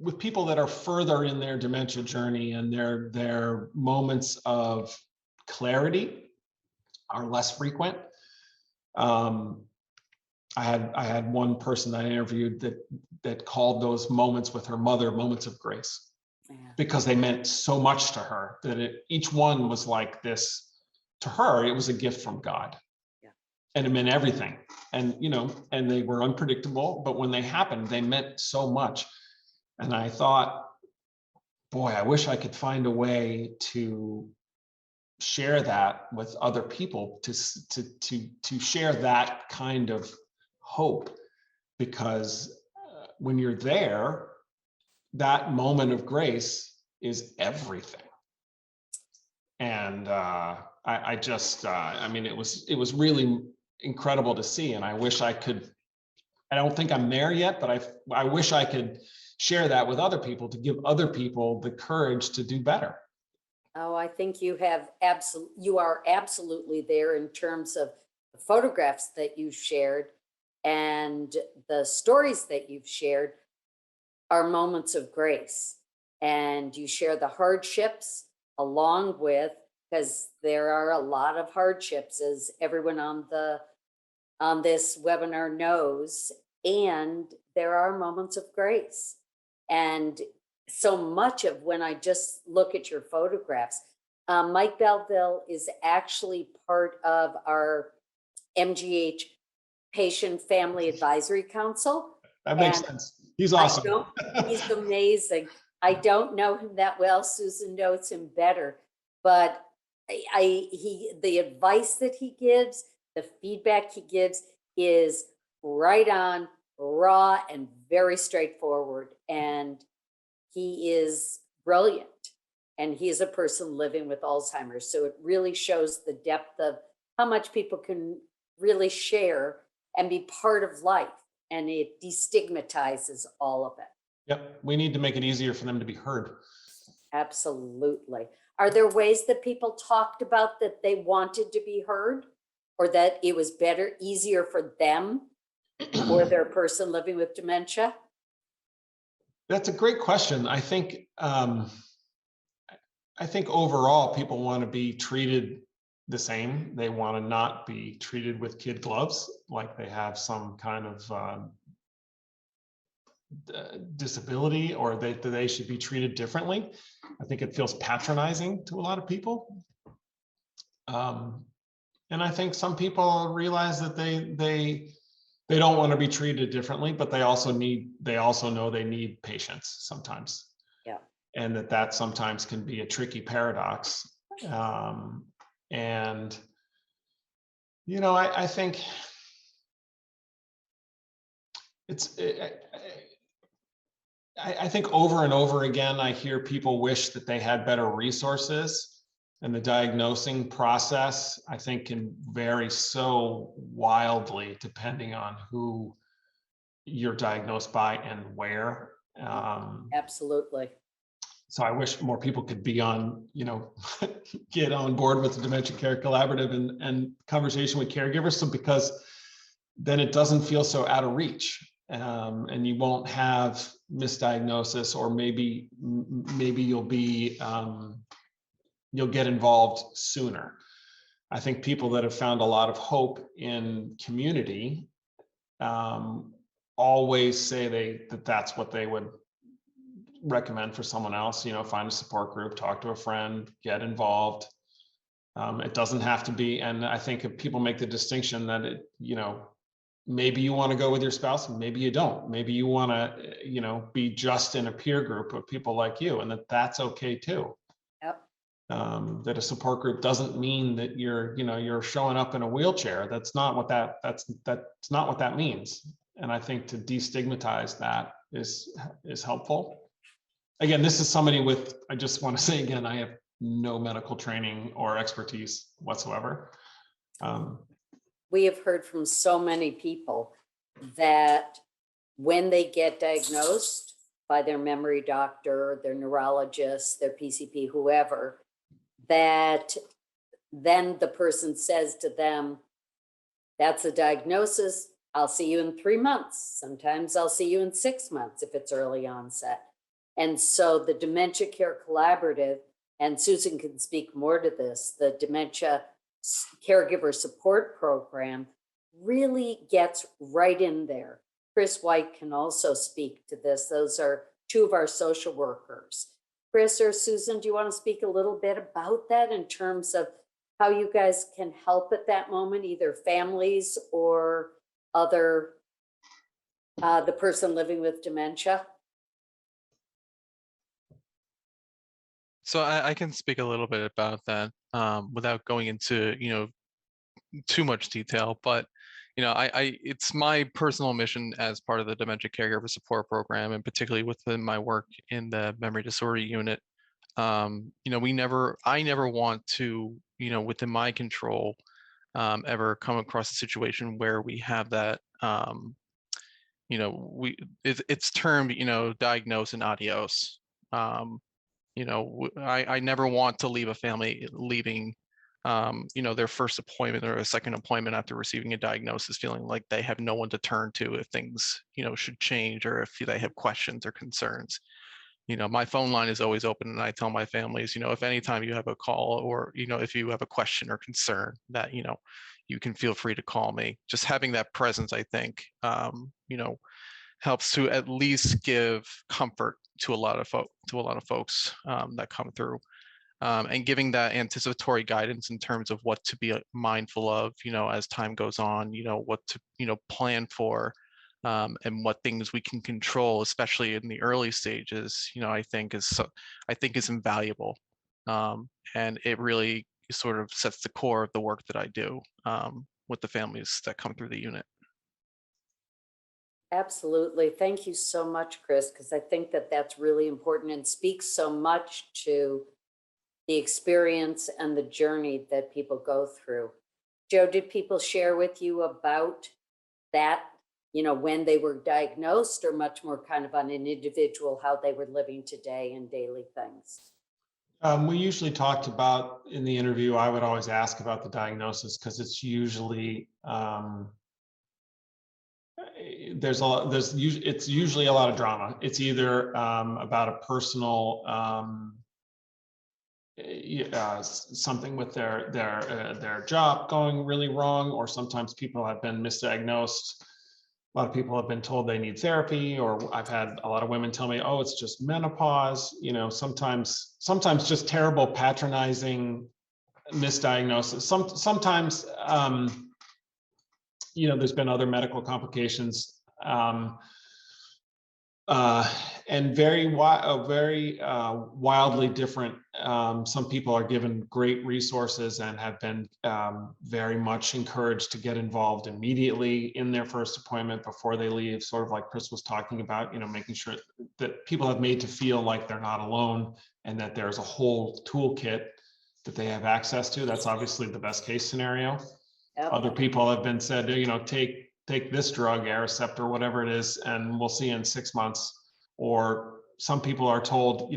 with people that are further in their dementia journey and their moments of clarity are less frequent. I had one person that I interviewed that called those moments with her mother moments of grace, because they meant so much to her, that each one was like this. To her, it was a gift from God. Yeah. And it meant everything. And and they were unpredictable, but when they happened, they meant so much. And I thought, boy, I wish I could find a way to share that with other people, to share that kind of hope, because when you're there, that moment of grace is everything. And it was really incredible to see. And I wish I don't think I'm there yet, but I wish I could share that with other people, to give other people the courage to do better. Oh, I think you are absolutely there in terms of the photographs that you shared, and the stories that you've shared are moments of grace. And you share the hardships along with, because there are a lot of hardships, as everyone on the on this webinar knows, and there are moments of grace. And so much of when I just look at your photographs, Mike Belleville is actually part of our MGH Patient Family Advisory Council. That makes And sense. He's awesome. He's amazing. I don't know him that well. Susan knows him better, but the advice that he gives, the feedback he gives is right on, raw, and very straightforward. And he is brilliant. And he is a person living with Alzheimer's. So it really shows the depth of how much people can really share and be part of life. And it destigmatizes all of it. Yep, we need to make it easier for them to be heard. Absolutely. Are there ways that people talked about that they wanted to be heard, or that it was better, easier for them or their person living with dementia? That's a great question. I think overall people want to be treated the same. They want to not be treated with kid gloves, like they have some kind of disability, or they should be treated differently. I think it feels patronizing to a lot of people. And I think some people realize that they don't want to be treated differently, but they also know they need patience sometimes. Yeah. And that sometimes can be a tricky paradox. And, you know, I think I think over and over again, I hear people wish that they had better resources, and the diagnosing process, I think, can vary so wildly depending on who you're diagnosed by and where. Absolutely. So I wish more people could be on, get on board with the Dementia Care Collaborative and conversation with caregivers. So because then it doesn't feel so out of reach, and you won't have misdiagnosis, or maybe you'll be, you'll get involved sooner. I think people that have found a lot of hope in community always say that's what they would recommend for someone else. Find a support group, talk to a friend, get involved. It doesn't have to be, and I think if people make the distinction that maybe you want to go with your spouse, maybe you don't. Maybe you want to, be just in a peer group of people like you, and that's okay too. Yep. That a support group doesn't mean that you're showing up in a wheelchair. That's not what that's not what that means. And I think to destigmatize that is helpful. Again, this is somebody with, I just want to say again, I have no medical training or expertise whatsoever. We have heard from so many people that when they get diagnosed by their memory doctor, their neurologist, their PCP, whoever, that then the person says to them, that's a diagnosis. I'll see you in 3 months. Sometimes I'll see you in 6 months if it's early onset. And so the Dementia Care Collaborative, and Susan can speak more to this, the Dementia Caregiver Support Program really gets right in there. Chris White can also speak to this. Those are two of our social workers. Chris or Susan, do you want to speak a little bit about that in terms of how you guys can help at that moment, either families or other, the person living with dementia? So I can speak a little bit about that without going into too much detail, but it's my personal mission as part of the Dementia Caregiver Support Program, and particularly within my work in the memory disorder unit. I never want to, within my control, ever come across a situation where we have that, it's termed, diagnose and adios. I never want to leave a family leaving, their first appointment or a second appointment after receiving a diagnosis feeling like they have no one to turn to if things, should change, or if they have questions or concerns. My phone line is always open, and I tell my families, if anytime you have a call, or, if you have a question or concern that, you can feel free to call me. Just having that presence, I think, helps to at least give comfort to a lot of folks that come through, and giving that anticipatory guidance in terms of what to be mindful of, as time goes on, what to, plan for, and what things we can control, especially in the early stages, I think is invaluable. And it really sort of sets the core of the work that I do with the families that come through the unit. Absolutely. Thank you so much, Chris, because I think that that's really important and speaks so much to the experience and the journey that people go through. Joe, did people share with you about that, when they were diagnosed, or much more kind of on an individual, how they were living today and daily things? We usually talked about, in the interview, I would always ask about the diagnosis because it's usually, it's usually a lot of drama. It's either about a personal something with their job going really wrong, or sometimes people have been misdiagnosed. A lot of people have been told they need therapy, or I've had a lot of women tell me, oh, it's just menopause. Sometimes just terrible patronizing misdiagnosis. Sometimes there's been other medical complications, and very wildly different. Some people are given great resources and have been very much encouraged to get involved immediately in their first appointment before they leave, sort of like Chris was talking about, making sure that people have made to feel like they're not alone and that there's a whole toolkit that they have access to. That's obviously the best case scenario. Yep. Other people have been said, take this drug, Aricept or whatever it is, and we'll see you in 6 months. Or some people are told,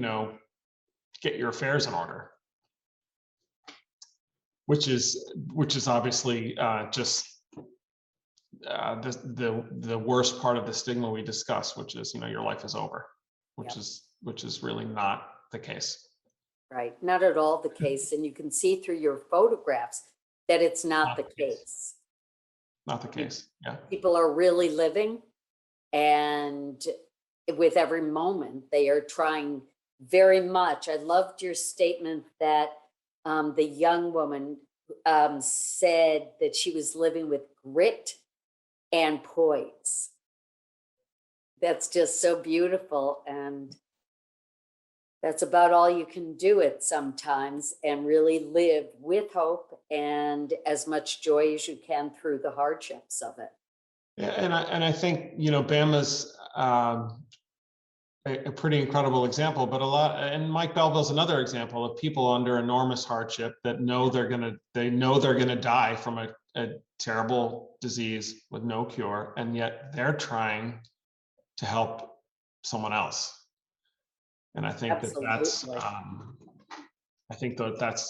get your affairs in order, which is obviously just the worst part of the stigma we discuss, which is, your life is over, which is really not the case. Right, not at all the case. And you can see through your photographs that it's not the case. Not the case, yeah. People are really living, and with every moment they are trying very much. I loved your statement that the young woman said that she was living with grit and poise. That's just so beautiful. And that's about all you can do it sometimes, and really live with hope and as much joy as you can through the hardships of it. Yeah, and I think, Bama's a pretty incredible example, but and Mike Belleville's another example of people under enormous hardship that know they're gonna die from a terrible disease with no cure, and yet they're trying to help someone else. And I think Absolutely.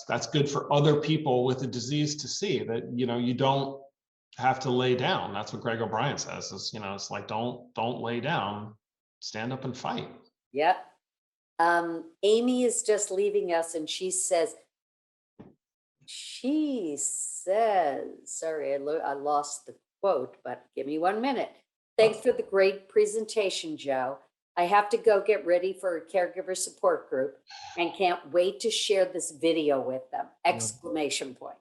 that's good for other people with the disease to see that, you don't have to lay down. That's what Greg O'Brien says, is, it's like, don't lay down, stand up and fight. Yep. Amy is just leaving us, and she says, sorry, I lost the quote, but give me 1 minute. Thanks for the great presentation, Joe. I have to go get ready for a caregiver support group and can't wait to share this video with them! Exclamation point.